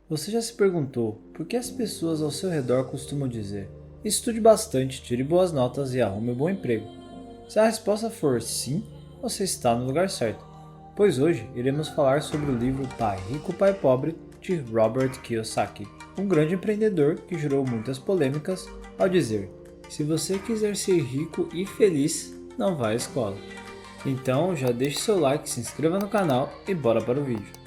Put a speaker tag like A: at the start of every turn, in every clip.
A: Você já se perguntou por que as pessoas ao seu redor costumam dizer: estude bastante, tire boas notas e arrume um bom emprego? Se a resposta for sim, você está no lugar certo, pois hoje iremos falar sobre o livro Pai Rico, Pai Pobre de Robert Kiyosaki, um grande empreendedor que gerou muitas polêmicas ao dizer: se você quiser ser rico e feliz, não vá à escola. Então já deixe seu like, se inscreva no canal e bora para o vídeo.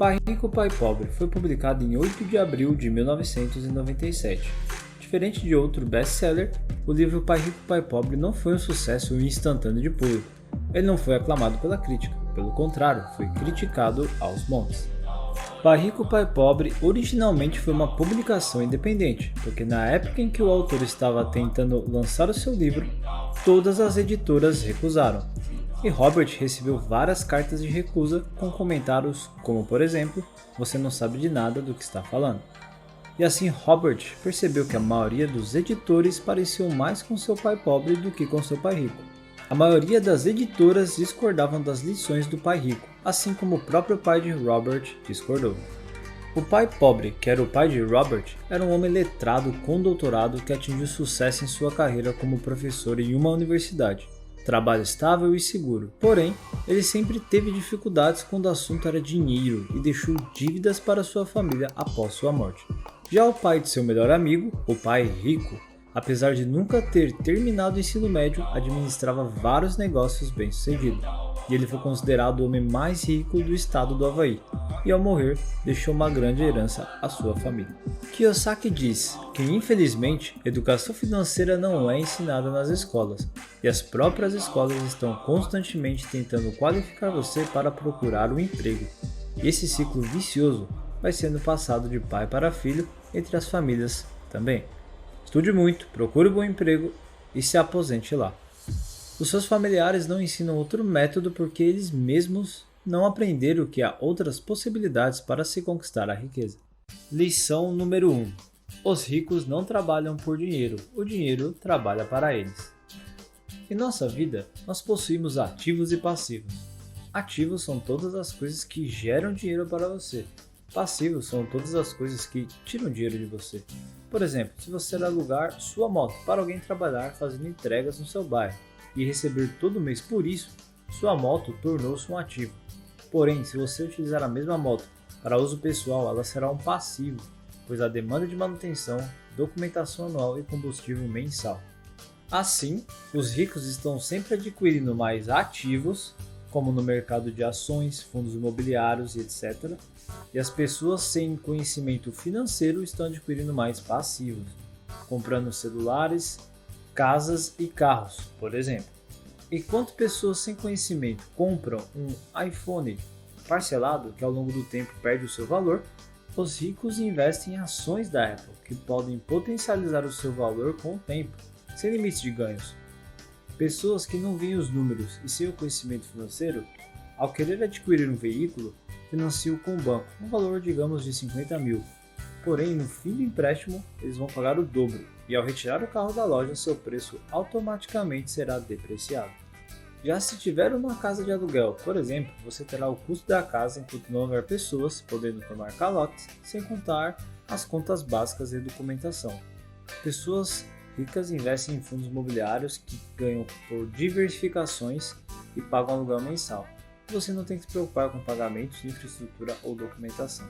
A: Pai Rico, Pai Pobre foi publicado em 8 de abril de 1997. Diferente de outro best-seller, o livro Pai Rico, Pai Pobre não foi um sucesso instantâneo de público. Ele não foi aclamado pela crítica, pelo contrário, foi criticado aos montes. Pai Rico, Pai Pobre originalmente foi uma publicação independente, porque na época em que o autor estava tentando lançar o seu livro, todas as editoras recusaram. E Robert recebeu várias cartas de recusa com comentários como, por exemplo, você não sabe de nada do que está falando. E assim Robert percebeu que a maioria dos editores pareciam mais com seu pai pobre do que com seu pai rico. A maioria das editoras discordavam das lições do pai rico, assim como o próprio pai de Robert discordou. O pai pobre, que era o pai de Robert, era um homem letrado com doutorado que atingiu sucesso em sua carreira como professor em uma universidade. Trabalho estável e seguro, porém, ele sempre teve dificuldades quando o assunto era dinheiro e deixou dívidas para sua família após sua morte. Já o pai de seu melhor amigo, o pai rico, apesar de nunca ter terminado o ensino médio, administrava vários negócios bem-sucedidos, e ele foi considerado o homem mais rico do estado do Havaí, e ao morrer, deixou uma grande herança à sua família. Kiyosaki diz que, infelizmente, educação financeira não é ensinada nas escolas, e as próprias escolas estão constantemente tentando qualificar você para procurar um emprego. E esse ciclo vicioso vai sendo passado de pai para filho entre as famílias também. Estude muito, procure um bom emprego e se aposente lá. Os seus familiares não ensinam outro método porque eles mesmos não aprenderam que há outras possibilidades para se conquistar a riqueza. Lição número 1. Os ricos não trabalham por dinheiro, o dinheiro trabalha para eles. Em nossa vida, nós possuímos ativos e passivos. Ativos são todas as coisas que geram dinheiro para você. Passivos são todas as coisas que tiram dinheiro de você. Por exemplo, se você alugar sua moto para alguém trabalhar fazendo entregas no seu bairro e receber todo mês por isso, sua moto tornou-se um ativo. Porém, se você utilizar a mesma moto para uso pessoal, ela será um passivo, pois há demanda de manutenção, documentação anual e combustível mensal. Assim, os ricos estão sempre adquirindo mais ativos, como no mercado de ações, fundos imobiliários e etc. E as pessoas sem conhecimento financeiro estão adquirindo mais passivos, comprando celulares, casas e carros, por exemplo. Enquanto pessoas sem conhecimento compram um iPhone parcelado que ao longo do tempo perde o seu valor, os ricos investem em ações da Apple que podem potencializar o seu valor com o tempo, sem limites de ganhos. Pessoas que não veem os números e sem o conhecimento financeiro, ao querer adquirir um veículo, financiam com o banco um valor, digamos, de 50 mil. Porém, no fim do empréstimo, eles vão pagar o dobro e ao retirar o carro da loja, seu preço automaticamente será depreciado. Já se tiver uma casa de aluguel, por exemplo, você terá o custo da casa enquanto não houver pessoas, podendo tomar calotes, sem contar as contas básicas e documentação. Pessoas ricas investem em fundos imobiliários que ganham por diversificações e pagam aluguel mensal. Você não tem que se preocupar com pagamentos de infraestrutura ou documentação.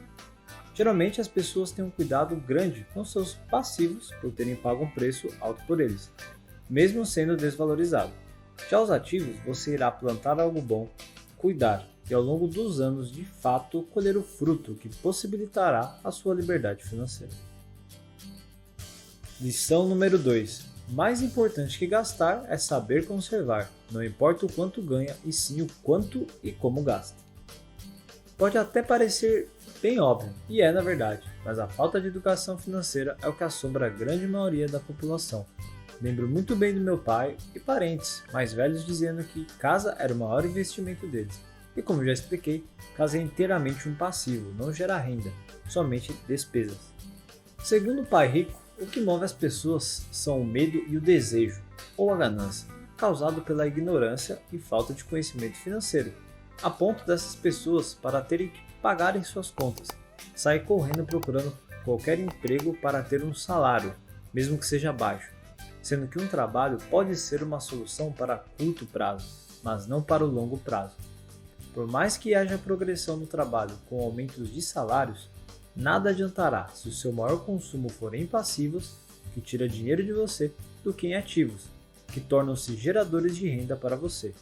A: Geralmente as pessoas têm um cuidado grande com seus passivos por terem pago um preço alto por eles, mesmo sendo desvalorizado. Já os ativos, você irá plantar algo bom, cuidar e ao longo dos anos de fato colher o fruto que possibilitará a sua liberdade financeira. Lição número 2. Mais importante que gastar é saber conservar, não importa o quanto ganha e sim o quanto e como gasta. Pode até parecer bem óbvio, e é na verdade, mas a falta de educação financeira é o que assombra a grande maioria da população. Lembro muito bem do meu pai e parentes mais velhos dizendo que casa era o maior investimento deles. E como já expliquei, casa é inteiramente um passivo, não gera renda, somente despesas. Segundo o pai rico, o que move as pessoas são o medo e o desejo, ou a ganância, causado pela ignorância e falta de conhecimento financeiro, a ponto dessas pessoas, para terem que pagarem suas contas, sair correndo procurando qualquer emprego para ter um salário, mesmo que seja baixo, sendo que um trabalho pode ser uma solução para curto prazo, mas não para o longo prazo. Por mais que haja progressão no trabalho com aumentos de salários, nada adiantará se o seu maior consumo for em passivos, que tira dinheiro de você, do que em ativos, que tornam-se geradores de renda para você.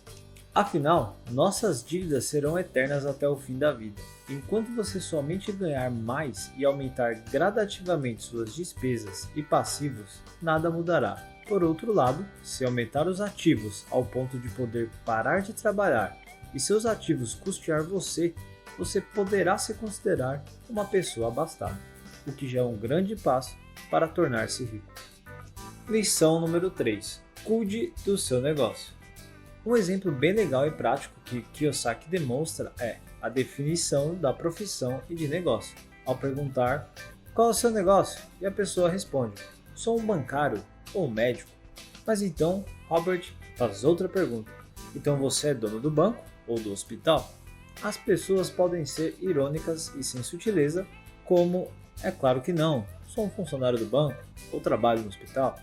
A: Afinal, nossas dívidas serão eternas até o fim da vida. Enquanto você somente ganhar mais e aumentar gradativamente suas despesas e passivos, nada mudará. Por outro lado, se aumentar os ativos ao ponto de poder parar de trabalhar e seus ativos custear você, você poderá se considerar uma pessoa abastada, o que já é um grande passo para tornar-se rico. Lição número 3. Cuide do seu negócio. Um exemplo bem legal e prático que Kiyosaki demonstra é a definição da profissão e de negócio. Ao perguntar qual é o seu negócio, e a pessoa responde: sou um bancário ou um médico. Mas então Robert faz outra pergunta: então você é dono do banco ou do hospital? As pessoas podem ser irônicas e sem sutileza, como é claro que não, sou um funcionário do banco ou trabalho no hospital.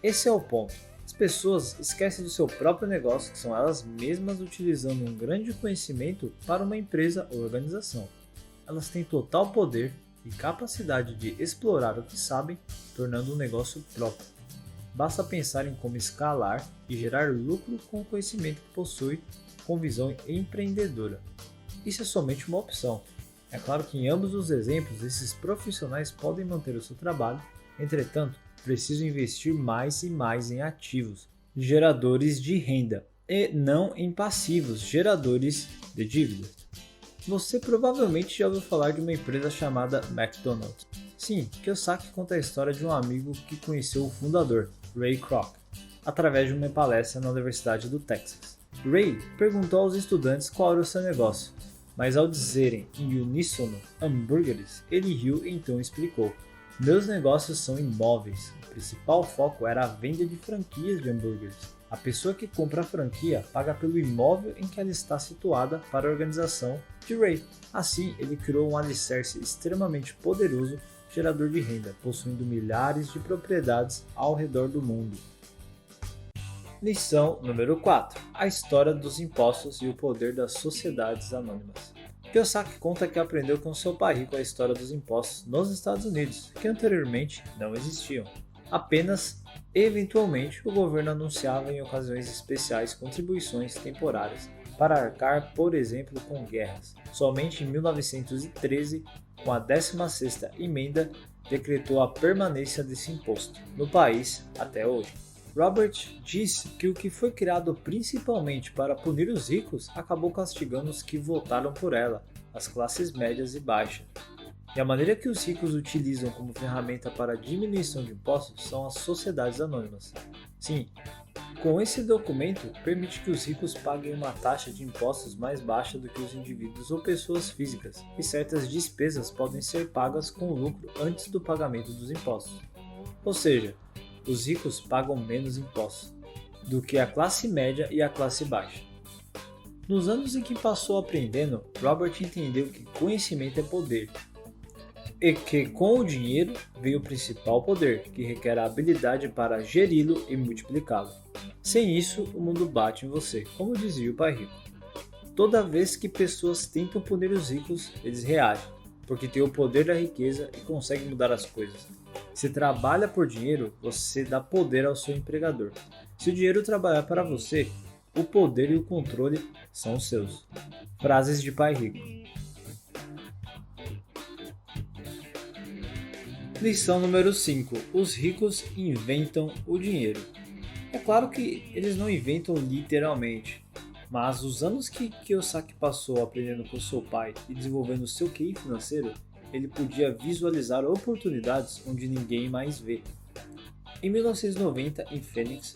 A: Esse é o ponto. As pessoas esquecem do seu próprio negócio, que são elas mesmas utilizando um grande conhecimento para uma empresa ou organização. Elas têm total poder e capacidade de explorar o que sabem, tornando um negócio próprio. Basta pensar em como escalar e gerar lucro com o conhecimento que possui, com visão empreendedora. Isso é somente uma opção. É claro que em ambos os exemplos, esses profissionais podem manter o seu trabalho, entretanto, precisam investir mais e mais em ativos, geradores de renda, e não em passivos, geradores de dívidas. Você provavelmente já ouviu falar de uma empresa chamada McDonald's. Sim, Kiyosaki conta a história de um amigo que conheceu o fundador, Ray Kroc, através de uma palestra na Universidade do Texas. Ray perguntou aos estudantes qual era o seu negócio, mas ao dizerem em uníssono hambúrgueres, ele riu e então explicou: meus negócios são imóveis. O principal foco era a venda de franquias de hambúrgueres. A pessoa que compra a franquia paga pelo imóvel em que ela está situada para a organização de Ray. Assim, ele criou um alicerce extremamente poderoso, gerador de renda, possuindo milhares de propriedades ao redor do mundo. Lição número 4. A história dos impostos e o poder das sociedades anônimas. Kiyosaki conta que aprendeu com seu pai rico a história dos impostos nos Estados Unidos, que anteriormente não existiam. Apenas, eventualmente, o governo anunciava em ocasiões especiais contribuições temporárias para arcar, por exemplo, com guerras. Somente em 1913, com a 16ª emenda, decretou a permanência desse imposto no país até hoje. Robert disse que o que foi criado principalmente para punir os ricos acabou castigando os que votaram por ela, as classes médias e baixas. E a maneira que os ricos utilizam como ferramenta para a diminuição de impostos são as sociedades anônimas. Sim, com esse documento permite que os ricos paguem uma taxa de impostos mais baixa do que os indivíduos ou pessoas físicas, e certas despesas podem ser pagas com lucro antes do pagamento dos impostos. Ou seja, os ricos pagam menos impostos do que a classe média e a classe baixa. Nos anos em que passou aprendendo, Robert entendeu que conhecimento é poder, e que com o dinheiro veio o principal poder, que requer a habilidade para geri-lo e multiplicá-lo. Sem isso, o mundo bate em você, como dizia o pai rico. Toda vez que pessoas tentam punir os ricos, eles reagem, porque têm o poder da riqueza e conseguem mudar as coisas. Se trabalha por dinheiro, você dá poder ao seu empregador. Se o dinheiro trabalhar para você, o poder e o controle são seus. Frases de pai rico. Lição número 5. Os ricos inventam o dinheiro. É claro que eles não inventam literalmente, mas os anos que Kiyosaki passou aprendendo com seu pai e desenvolvendo seu QI financeiro, ele podia visualizar oportunidades onde ninguém mais vê. Em 1990, em Phoenix,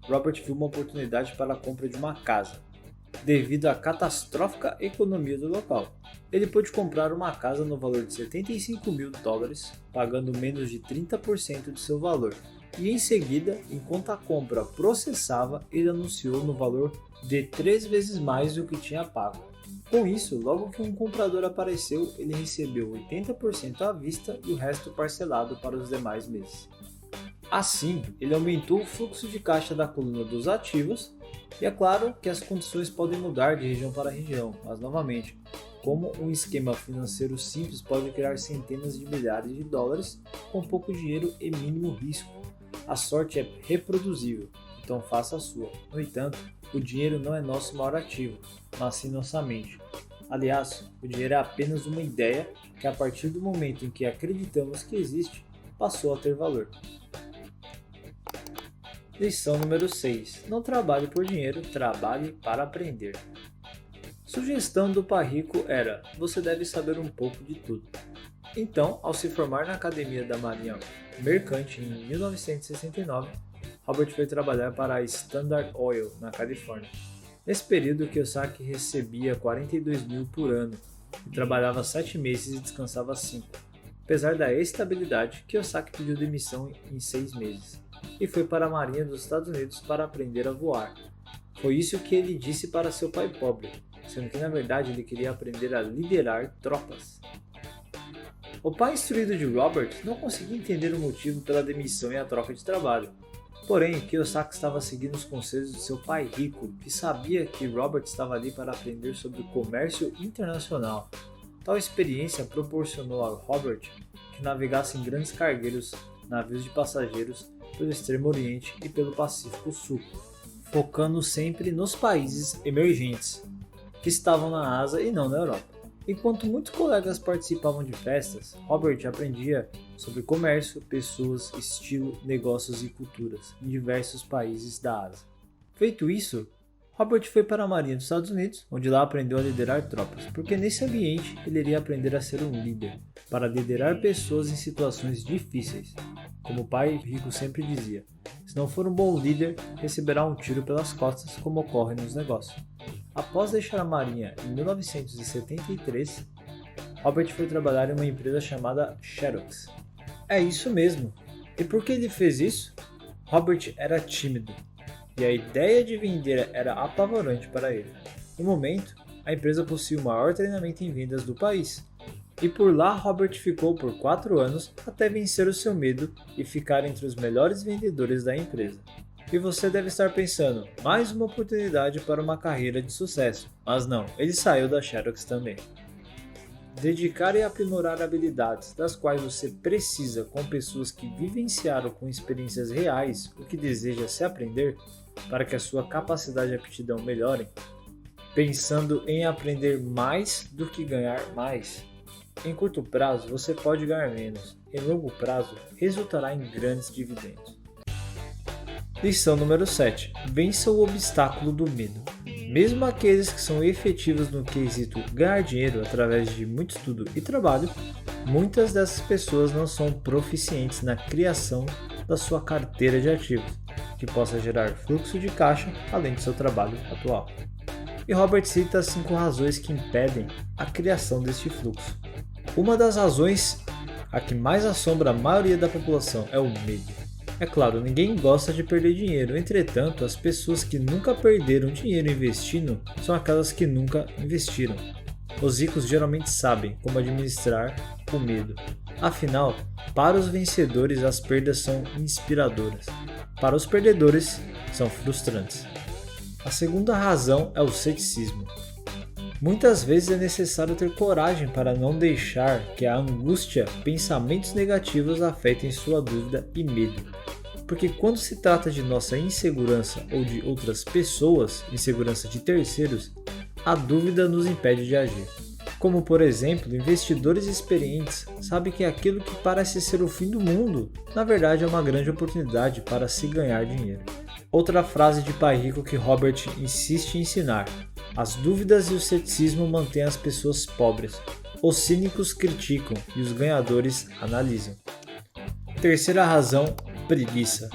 A: Robert viu uma oportunidade para a compra de uma casa. Devido à catastrófica economia do local, ele pôde comprar uma casa no valor de $75.000, pagando menos de 30% de seu valor. E em seguida, enquanto a compra processava, ele anunciou no valor de 3 vezes mais do que tinha pago. Com isso, logo que um comprador apareceu, ele recebeu 80% à vista e o resto parcelado para os demais meses. Assim, ele aumentou o fluxo de caixa da coluna dos ativos, e é claro que as condições podem mudar de região para região, mas novamente, como um esquema financeiro simples pode criar centenas de milhares de dólares com pouco dinheiro e mínimo risco. A sorte é reproduzível, então faça a sua. No entanto, o dinheiro não é nosso maior ativo, mas sim nossa mente. Aliás, o dinheiro é apenas uma ideia que a partir do momento em que acreditamos que existe, passou a ter valor. Lição número 6. Não trabalhe por dinheiro, trabalhe para aprender. Sugestão do pai rico era: você deve saber um pouco de tudo. Então, ao se formar na Academia da Marinha Mercante em 1969, Robert foi trabalhar para a Standard Oil, na Califórnia. Nesse período, Kiyosaki recebia $42.000 por ano e trabalhava 7 meses e descansava 5. Apesar da estabilidade, Kiyosaki pediu demissão em 6 meses e foi para a Marinha dos Estados Unidos para aprender a voar. Foi isso que ele disse para seu pai pobre, sendo que na verdade ele queria aprender a liderar tropas. O pai instruído de Robert não conseguia entender o motivo pela demissão e a troca de trabalho. Porém, Kiyosaki estava seguindo os conselhos de seu pai rico, que sabia que Robert estava ali para aprender sobre o comércio internacional. Tal experiência proporcionou a Robert que navegasse em grandes cargueiros, navios de passageiros, pelo Extremo Oriente e pelo Pacífico Sul, focando sempre nos países emergentes, que estavam na Ásia e não na Europa. Enquanto muitos colegas participavam de festas, Robert aprendia sobre comércio, pessoas, estilo, negócios e culturas em diversos países da Ásia. Feito isso, Robert foi para a Marinha dos Estados Unidos, onde lá aprendeu a liderar tropas, porque nesse ambiente ele iria aprender a ser um líder, para liderar pessoas em situações difíceis. Como o pai rico sempre dizia, se não for um bom líder, receberá um tiro pelas costas, como ocorre nos negócios. Após deixar a Marinha em 1973, Robert foi trabalhar em uma empresa chamada Xerox. É isso mesmo. E por que ele fez isso? Robert era tímido, e a ideia de vender era apavorante para ele. No momento, a empresa possuía o maior treinamento em vendas do país. E por lá Robert ficou por 4 anos até vencer o seu medo e ficar entre os melhores vendedores da empresa. E você deve estar pensando, mais uma oportunidade para uma carreira de sucesso. Mas não, ele saiu da Xerox também. Dedicar e aprimorar habilidades das quais você precisa com pessoas que vivenciaram com experiências reais o que deseja se aprender para que a sua capacidade e aptidão melhorem, pensando em aprender mais do que ganhar mais. Em curto prazo você pode ganhar menos, em longo prazo resultará em grandes dividendos. Lição número 7. Vença o obstáculo do medo. Mesmo aqueles que são efetivos no quesito ganhar dinheiro através de muito estudo e trabalho, muitas dessas pessoas não são proficientes na criação da sua carteira de ativos, que possa gerar fluxo de caixa além do seu trabalho atual. E Robert cita 5 razões que impedem a criação deste fluxo. Uma das razões, a que mais assombra a maioria da população, é o medo. É claro, ninguém gosta de perder dinheiro, entretanto, as pessoas que nunca perderam dinheiro investindo são aquelas que nunca investiram. Os ricos geralmente sabem como administrar o medo. Afinal, para os vencedores as perdas são inspiradoras, para os perdedores são frustrantes. A segunda razão é o ceticismo. Muitas vezes é necessário ter coragem para não deixar que a angústia, pensamentos negativos afetem sua dúvida e medo. Porque quando se trata de nossa insegurança ou de outras pessoas, insegurança de terceiros, a dúvida nos impede de agir. Como por exemplo, investidores experientes sabem que aquilo que parece ser o fim do mundo, na verdade é uma grande oportunidade para se ganhar dinheiro. Outra frase de pai rico que Robert insiste em ensinar: as dúvidas e o ceticismo mantêm as pessoas pobres. Os cínicos criticam e os ganhadores analisam. Terceira razão Preguiça.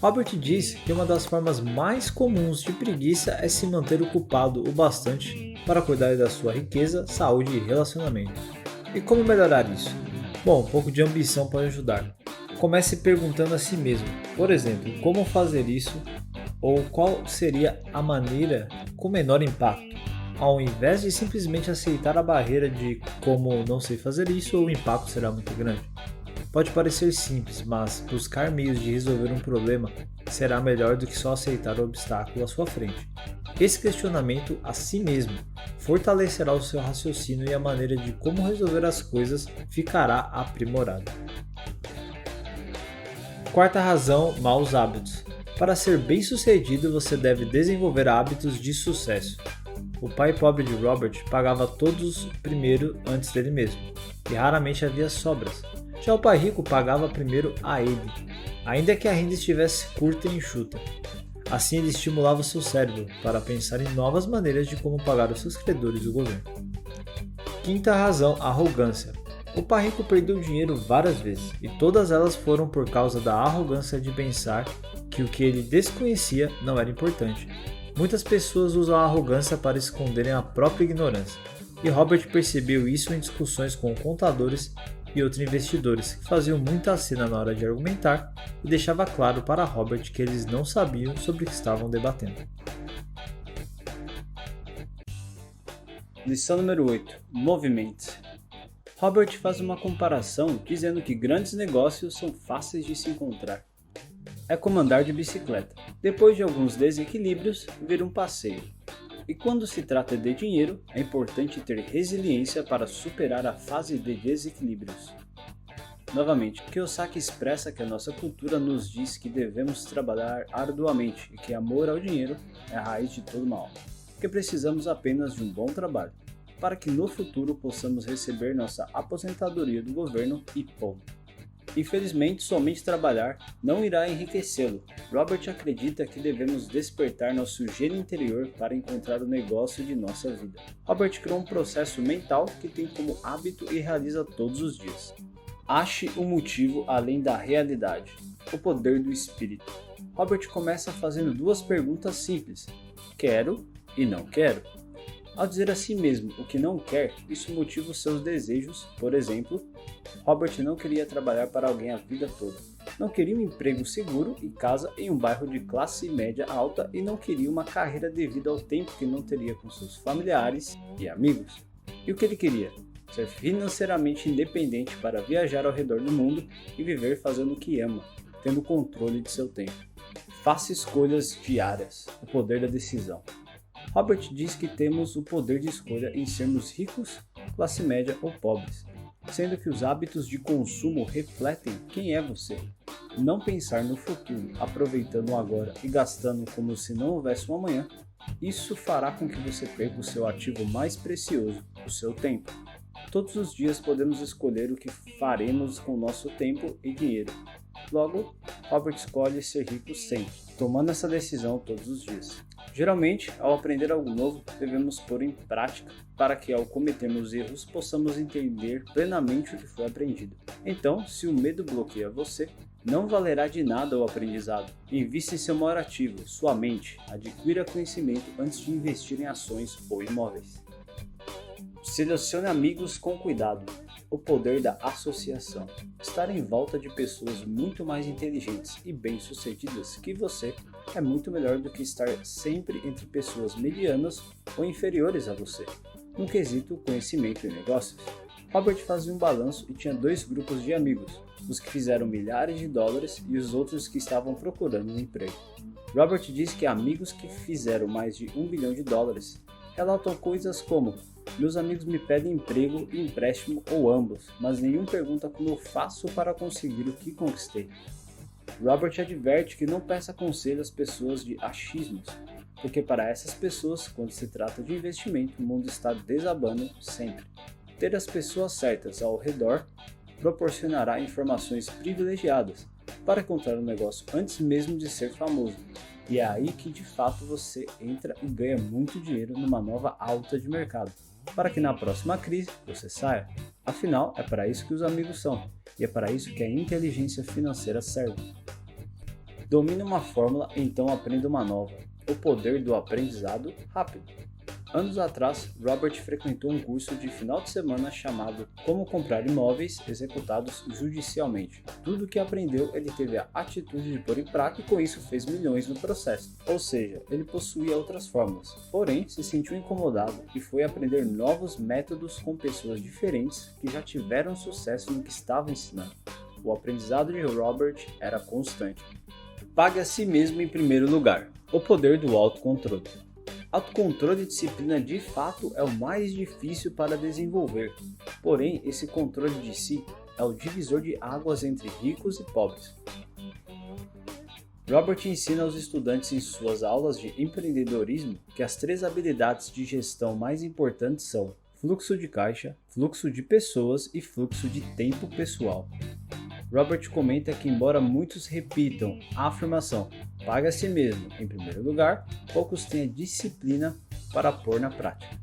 A: Robert diz que uma das formas mais comuns de preguiça é se manter ocupado o bastante para cuidar da sua riqueza, saúde e relacionamento. E como melhorar isso? Bom, um pouco de ambição pode ajudar. Comece perguntando a si mesmo, por exemplo, como fazer isso ou qual seria a maneira com menor impacto, ao invés de simplesmente aceitar a barreira de como não sei fazer isso ou o impacto será muito grande. Pode parecer simples, mas buscar meios de resolver um problema será melhor do que só aceitar o obstáculo à sua frente. Esse questionamento a si mesmo fortalecerá o seu raciocínio e a maneira de como resolver as coisas ficará aprimorada. Quarta razão, maus hábitos. Para ser bem-sucedido, você deve desenvolver hábitos de sucesso. O pai pobre de Robert pagava todos primeiro antes dele mesmo, e raramente havia sobras. Já o pai rico pagava primeiro a ele, ainda que a renda estivesse curta e enxuta. Assim ele estimulava seu cérebro para pensar em novas maneiras de como pagar os seus credores do governo. Quinta razão, arrogância. O pai rico perdeu dinheiro várias vezes, e todas elas foram por causa da arrogância de pensar que o que ele desconhecia não era importante. Muitas pessoas usam a arrogância para esconderem a própria ignorância, e Robert percebeu isso em discussões com contadores e outros investidores que faziam muita cena na hora de argumentar e deixava claro para Robert que eles não sabiam sobre o que estavam debatendo.
B: Lição número 8. Movimente. Robert faz uma comparação dizendo que grandes negócios são fáceis de se encontrar. É como andar de bicicleta. Depois de alguns desequilíbrios, vira um passeio. E quando se trata de dinheiro, é importante ter resiliência para superar a fase de desequilíbrios. Novamente, Kiyosaki expressa que a nossa cultura nos diz que devemos trabalhar arduamente e que amor ao dinheiro é a raiz de todo mal, que precisamos apenas de um bom trabalho, para que no futuro possamos receber nossa aposentadoria do governo e ponto. Infelizmente, somente trabalhar não irá enriquecê-lo. Robert acredita que devemos despertar nosso gênio interior para encontrar o negócio de nossa vida. Robert criou um processo mental que tem como hábito e realiza todos os dias. Ache um motivo além da realidade. O poder do espírito. Robert começa fazendo duas perguntas simples: quero e não quero. Ao dizer a si mesmo o que não quer, isso motiva os seus desejos. Por exemplo, Robert não queria trabalhar para alguém a vida toda. Não queria um emprego seguro e casa em um bairro de classe média alta e não queria uma carreira devido ao tempo que não teria com seus familiares e amigos. E o que ele queria? Ser financeiramente independente para viajar ao redor do mundo e viver fazendo o que ama, tendo controle de seu tempo. Faça escolhas diárias. O poder da decisão. Robert diz que temos o poder de escolha em sermos ricos, classe média ou pobres, sendo que os hábitos de consumo refletem quem é você. Não pensar no futuro, aproveitando o agora e gastando como se não houvesse um amanhã, isso fará com que você perca o seu ativo mais precioso, o seu tempo. Todos os dias podemos escolher o que faremos com nosso tempo e dinheiro. Logo, Robert escolhe ser rico sempre, tomando essa decisão todos os dias. Geralmente, ao aprender algo novo, devemos pôr em prática para que, ao cometermos erros, possamos entender plenamente o que foi aprendido. Então, se o medo bloqueia você, não valerá de nada o aprendizado. Invista em seu maior ativo, sua mente. Adquira conhecimento antes de investir em ações ou imóveis. Selecione amigos com cuidado. O poder da associação. Estar em volta de pessoas muito mais inteligentes e bem-sucedidas que você é muito melhor do que estar sempre entre pessoas medianas ou inferiores a você, no quesito conhecimento e negócios. Robert fazia um balanço e tinha dois grupos de amigos, os que fizeram milhares de dólares e os outros que estavam procurando um emprego. Robert diz que amigos que fizeram mais de $1 bilhão relatam coisas como: meus amigos me pedem emprego e empréstimo ou ambos, mas nenhum pergunta como eu faço para conseguir o que conquistei. Robert adverte que não peça conselho às pessoas de achismos, porque para essas pessoas, quando se trata de investimento, o mundo está desabando sempre. Ter as pessoas certas ao redor proporcionará informações privilegiadas para encontrar um negócio antes mesmo de ser famoso. E é aí que de fato você entra e ganha muito dinheiro numa nova alta de mercado, para que na próxima crise você saia. Afinal, é para isso que os amigos são, e é para isso que a inteligência financeira serve. Domine uma fórmula, então aprenda uma nova. O poder do aprendizado rápido. Anos atrás, Robert frequentou um curso de final de semana chamado Como Comprar Imóveis Executados Judicialmente. Tudo o que aprendeu ele teve a atitude de pôr em prática e com isso fez milhões no processo. Ou seja, ele possuía outras fórmulas, porém se sentiu incomodado e foi aprender novos métodos com pessoas diferentes que já tiveram sucesso no que estava ensinando. O aprendizado de Robert era constante. Pague a si mesmo em primeiro lugar. O poder do autocontrole. Autocontrole e disciplina de fato é o mais difícil para desenvolver, porém esse controle de si é o divisor de águas entre ricos e pobres. Robert ensina aos estudantes em suas aulas de empreendedorismo que as 3 habilidades de gestão mais importantes são fluxo de caixa, fluxo de pessoas e fluxo de tempo pessoal. Robert comenta que, embora muitos repitam a afirmação "pague a si mesmo em primeiro lugar", poucos têm a disciplina para pôr na prática.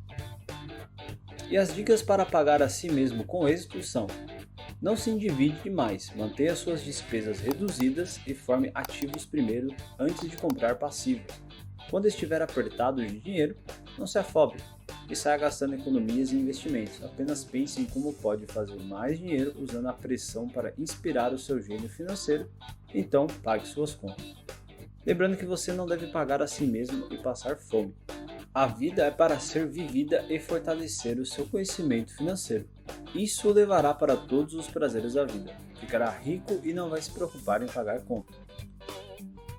B: E as dicas para pagar a si mesmo com êxito são: não se endivide demais, mantenha suas despesas reduzidas e forme ativos primeiro antes de comprar passivos. Quando estiver apertado de dinheiro, não se afobe e saia gastando economias e investimentos. Apenas pense em como pode fazer mais dinheiro usando a pressão para inspirar o seu gênio financeiro, então pague suas contas. Lembrando que você não deve pagar a si mesmo e passar fome. A vida é para ser vivida e fortalecer o seu conhecimento financeiro. Isso o levará para todos os prazeres da vida. Ficará rico e não vai se preocupar em pagar contas.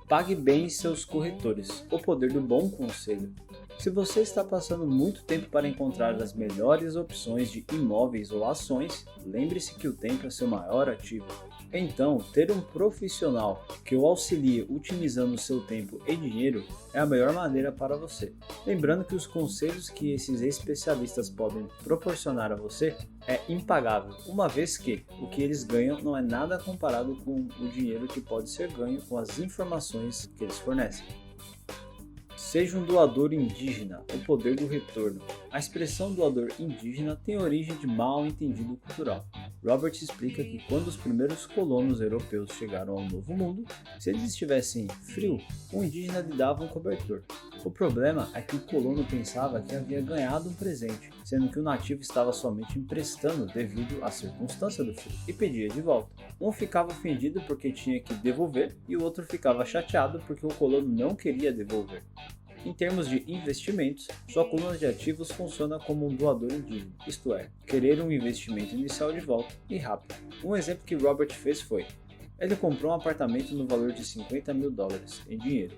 B: Pague bem seus corretores. O poder do bom conselho. Se você está passando muito tempo para encontrar as melhores opções de imóveis ou ações, lembre-se que o tempo é seu maior ativo. Então, ter um profissional que o auxilie otimizando seu tempo e dinheiro é a melhor maneira para você. Lembrando que os conselhos que esses especialistas podem proporcionar a você é impagável, uma vez que o que eles ganham não é nada comparado com o dinheiro que pode ser ganho com as informações que eles fornecem. Seja um doador indígena, o poder do retorno. A expressão doador indígena tem origem de mal entendido cultural. Robert explica que quando os primeiros colonos europeus chegaram ao Novo Mundo, se eles estivessem frio, o indígena lhe dava um cobertor. O problema é que o colono pensava que havia ganhado um presente, sendo que o nativo estava somente emprestando devido à circunstância do frio, e pedia de volta. Um ficava ofendido porque tinha que devolver e o outro ficava chateado porque o colono não queria devolver. Em termos de investimentos, sua coluna de ativos funciona como um doador indígena, isto é, querer um investimento inicial de volta e rápido. Um exemplo que Robert fez foi: ele comprou um apartamento no valor de $50 mil em dinheiro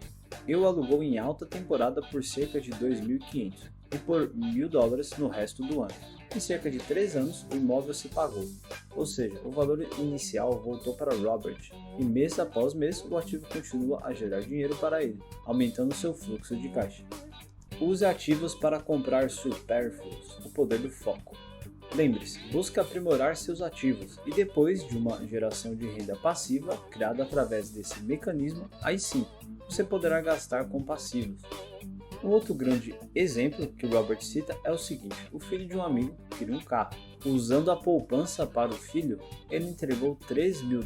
B: e o alugou em alta temporada por cerca de $2.500 e por $1.000 no resto do ano. Em cerca de 3 anos, o imóvel se pagou, ou seja, o valor inicial voltou para Robert, e mês após mês o ativo continua a gerar dinheiro para ele, aumentando seu fluxo de caixa. Use ativos para comprar supérfluos, o poder do foco. Lembre-se, busque aprimorar seus ativos e depois de uma geração de renda passiva criada através desse mecanismo, aí sim, você poderá gastar com passivos. Um outro grande exemplo que Robert cita é o seguinte: o filho de um amigo queria um carro. Usando a poupança para o filho, ele entregou $3 mil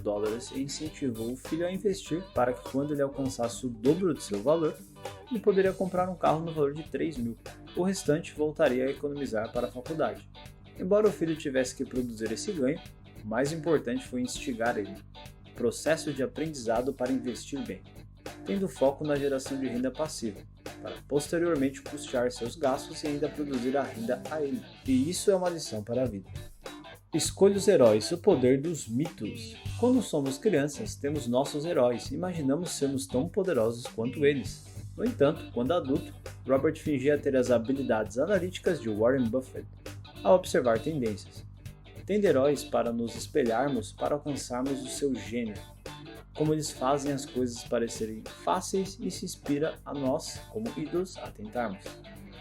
B: e incentivou o filho a investir para que quando ele alcançasse o dobro de seu valor, ele poderia comprar um carro no valor de $3 mil. O restante voltaria a economizar para a faculdade. Embora o filho tivesse que produzir esse ganho, o mais importante foi instigar ele. Processo de aprendizado para investir bem, tendo foco na geração de renda passiva, para posteriormente custear seus gastos e ainda produzir a renda a ele. E isso é uma lição para a vida. Escolha os heróis, o poder dos mitos. Quando somos crianças, temos nossos heróis e imaginamos sermos tão poderosos quanto eles. No entanto, quando adulto, Robert fingia ter as habilidades analíticas de Warren Buffett ao observar tendências. Tendo heróis para nos espelharmos para alcançarmos o seu gênio, como eles fazem as coisas parecerem fáceis e se inspira a nós, como ídolos, a tentarmos.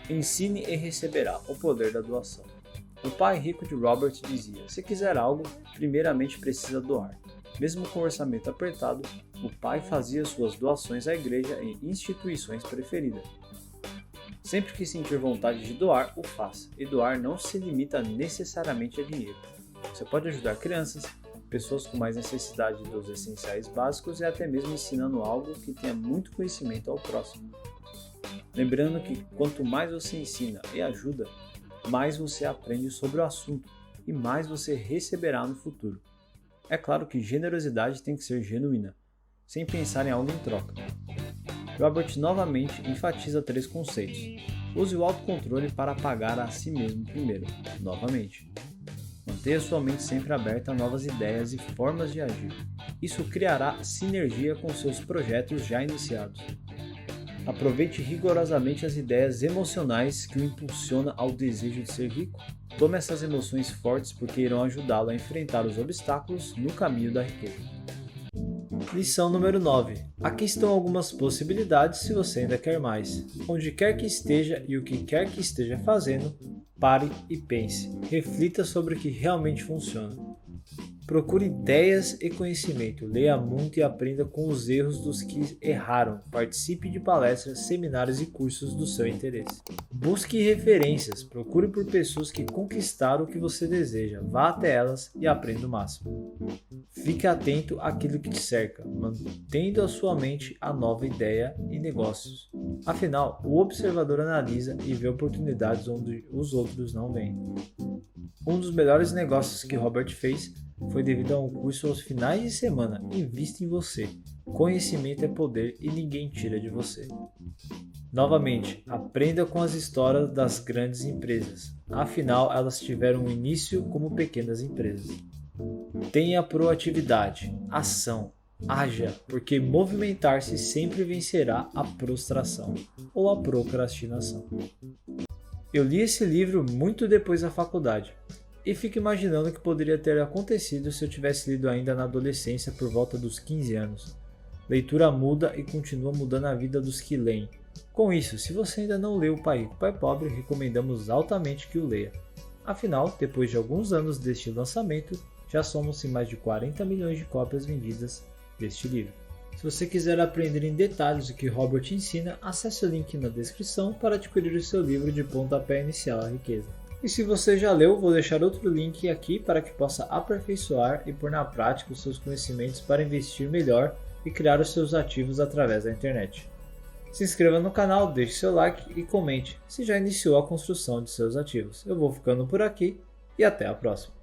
B: Ensine e receberá, o poder da doação. O pai rico de Robert dizia: se quiser algo, primeiramente precisa doar. Mesmo com orçamento apertado, o pai fazia suas doações à igreja e instituições preferidas. Sempre que sentir vontade de doar, o faça, e doar não se limita necessariamente a dinheiro. Você pode ajudar crianças, pessoas com mais necessidade dos essenciais básicos e até mesmo ensinando algo que tenha muito conhecimento ao próximo. Lembrando que quanto mais você ensina e ajuda, mais você aprende sobre o assunto e mais você receberá no futuro. É claro que generosidade tem que ser genuína, sem pensar em algo em troca. Robert novamente enfatiza 3 conceitos. Use o autocontrole para pagar a si mesmo primeiro. Novamente. Mantenha sua mente sempre aberta a novas ideias e formas de agir. Isso criará sinergia com seus projetos já iniciados. Aproveite rigorosamente as ideias emocionais que o impulsionam ao desejo de ser rico. Tome essas emoções fortes porque irão ajudá-lo a enfrentar os obstáculos no caminho da riqueza. Lição número 9. Aqui estão algumas possibilidades se você ainda quer mais. Onde quer que esteja e o que quer que esteja fazendo, pare e pense. Reflita sobre o que realmente funciona. Procure ideias e conhecimento. Leia muito e aprenda com os erros dos que erraram. Participe de palestras, seminários e cursos do seu interesse. Busque referências. Procure por pessoas que conquistaram o que você deseja. Vá até elas e aprenda o máximo. Fique atento àquilo que te cerca, mantendo a sua mente a nova ideia e negócios. Afinal, o observador analisa e vê oportunidades onde os outros não veem. Um dos melhores negócios que Robert fez foi devido a um curso aos finais de semana. Invista em você. Conhecimento é poder e ninguém tira de você. Novamente, aprenda com as histórias das grandes empresas. Afinal, elas tiveram um início como pequenas empresas. Tenha proatividade, ação, haja, porque movimentar-se sempre vencerá a prostração ou a procrastinação. Eu li esse livro muito depois da faculdade. E fico imaginando o que poderia ter acontecido se eu tivesse lido ainda na adolescência por volta dos 15 anos. Leitura muda e continua mudando a vida dos que leem. Com isso, se você ainda não leu Pai Rico, Pai Pobre, recomendamos altamente que o leia. Afinal, depois de alguns anos deste lançamento, já somos em mais de 40 milhões de cópias vendidas deste livro. Se você quiser aprender em detalhes o que Robert ensina, acesse o link na descrição para adquirir o seu livro de pontapé inicial à riqueza. E se você já leu, vou deixar outro link aqui para que possa aperfeiçoar e pôr na prática os seus conhecimentos para investir melhor e criar os seus ativos através da internet. Se inscreva no canal, deixe seu like e comente se já iniciou a construção de seus ativos. Eu vou ficando por aqui e até a próxima.